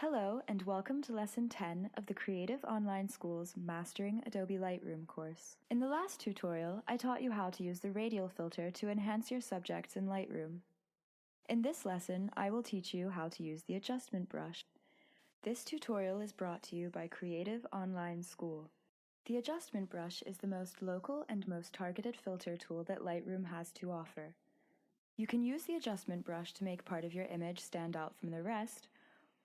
Hello and welcome to Lesson 10 of the Creative Online School's Mastering Adobe Lightroom course. In the last tutorial, I taught you how to use the radial filter to enhance your subjects in Lightroom. In this lesson, I will teach you how to use the adjustment brush. This tutorial is brought to you by Creative Online School. The adjustment brush is the most local and most targeted filter tool that Lightroom has to offer. You can use the adjustment brush to make part of your image stand out from the rest,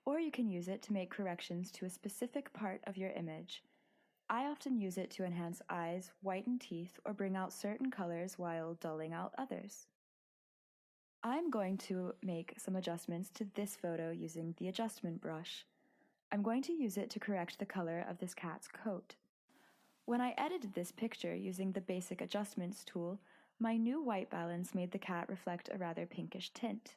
or you can use it to make corrections to a specific part of your image. I often use it to enhance eyes, whiten teeth, or bring out certain colors while dulling out others. I'm going to make some adjustments to this photo using the adjustment brush. I'm going to use it to correct the color of this cat's coat. When I edited this picture using the basic adjustments tool, my new white balance made the cat reflect a rather pinkish tint.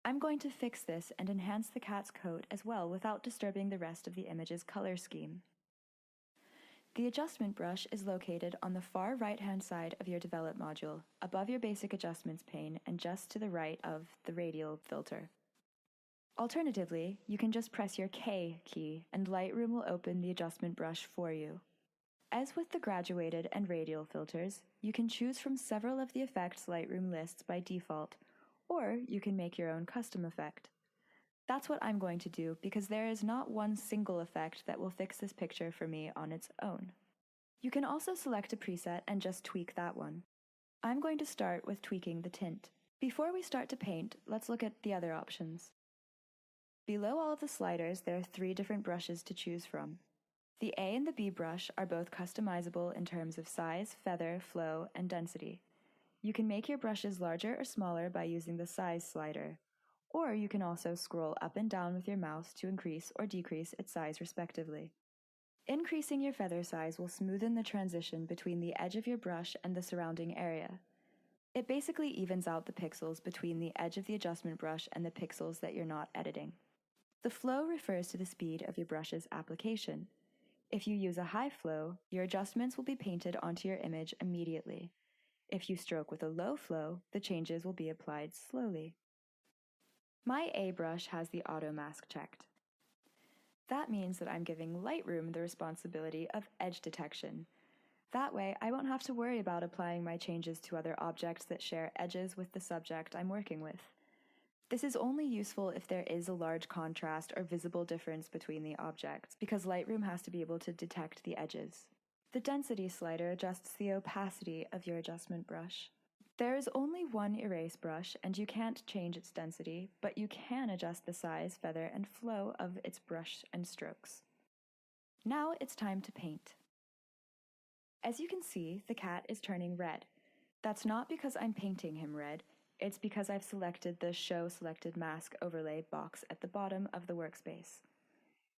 I'm going to fix this and enhance the cat's coat as well without disturbing the rest of the image's color scheme. The adjustment brush is located on the far right-hand side of your Develop module, above your Basic Adjustments pane and just to the right of the radial filter. Alternatively, you can just press your K key and Lightroom will open the adjustment brush for you. As with the graduated and radial filters, you can choose from several of the effects Lightroom lists by default, or you can make your own custom effect. That's what I'm going to do because there is not one single effect that will fix this picture for me on its own. You can also select a preset and just tweak that one. I'm going to start with tweaking the tint. Before we start to paint, let's look at the other options. Below all of the sliders, there are 3 different brushes to choose from. The A and the B brush are both customizable in terms of size, feather, flow, and density. You can make your brushes larger or smaller by using the size slider, or you can also scroll up and down with your mouse to increase or decrease its size respectively. Increasing your feather size will smoothen the transition between the edge of your brush and the surrounding area. It basically evens out the pixels between the edge of the adjustment brush and the pixels that you're not editing. The flow refers to the speed of your brush's application. If you use a high flow, your adjustments will be painted onto your image immediately. If you stroke with a low flow, the changes will be applied slowly. My A brush has the auto mask checked. That means that I'm giving Lightroom the responsibility of edge detection. That way, I won't have to worry about applying my changes to other objects that share edges with the subject I'm working with. This is only useful if there is a large contrast or visible difference between the objects, because Lightroom has to be able to detect the edges. The density slider adjusts the opacity of your adjustment brush. There is only one erase brush and you can't change its density, but you can adjust the size, feather, and flow of its brush and strokes. Now it's time to paint. As you can see, the cat is turning red. That's not because I'm painting him red, it's because I've selected the Show Selected Mask overlay box at the bottom of the workspace.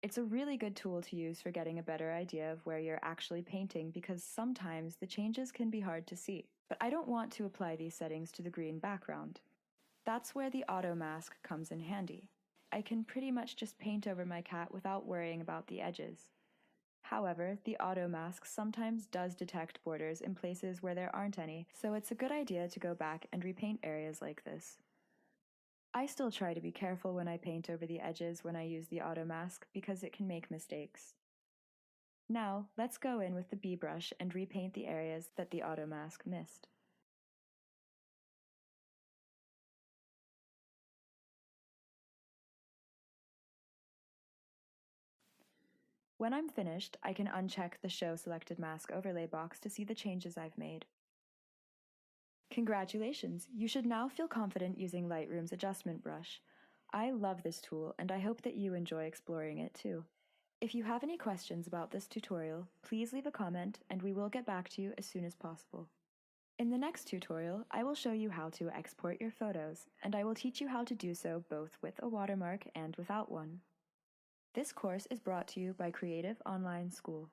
It's a really good tool to use for getting a better idea of where you're actually painting because sometimes the changes can be hard to see. But I don't want to apply these settings to the green background. That's where the auto mask comes in handy. I can pretty much just paint over my cat without worrying about the edges. However, the auto mask sometimes does detect borders in places where there aren't any, so it's a good idea to go back and repaint areas like this. I still try to be careful when I paint over the edges when I use the auto mask because it can make mistakes. Now, let's go in with the B brush and repaint the areas that the auto mask missed. When I'm finished, I can uncheck the Show Selected Mask overlay box to see the changes I've made. Congratulations! You should now feel confident using Lightroom's adjustment brush. I love this tool and I hope that you enjoy exploring it too. If you have any questions about this tutorial, please leave a comment and we will get back to you as soon as possible. In the next tutorial, I will show you how to export your photos, and I will teach you how to do so both with a watermark and without one. This course is brought to you by Creative Online School.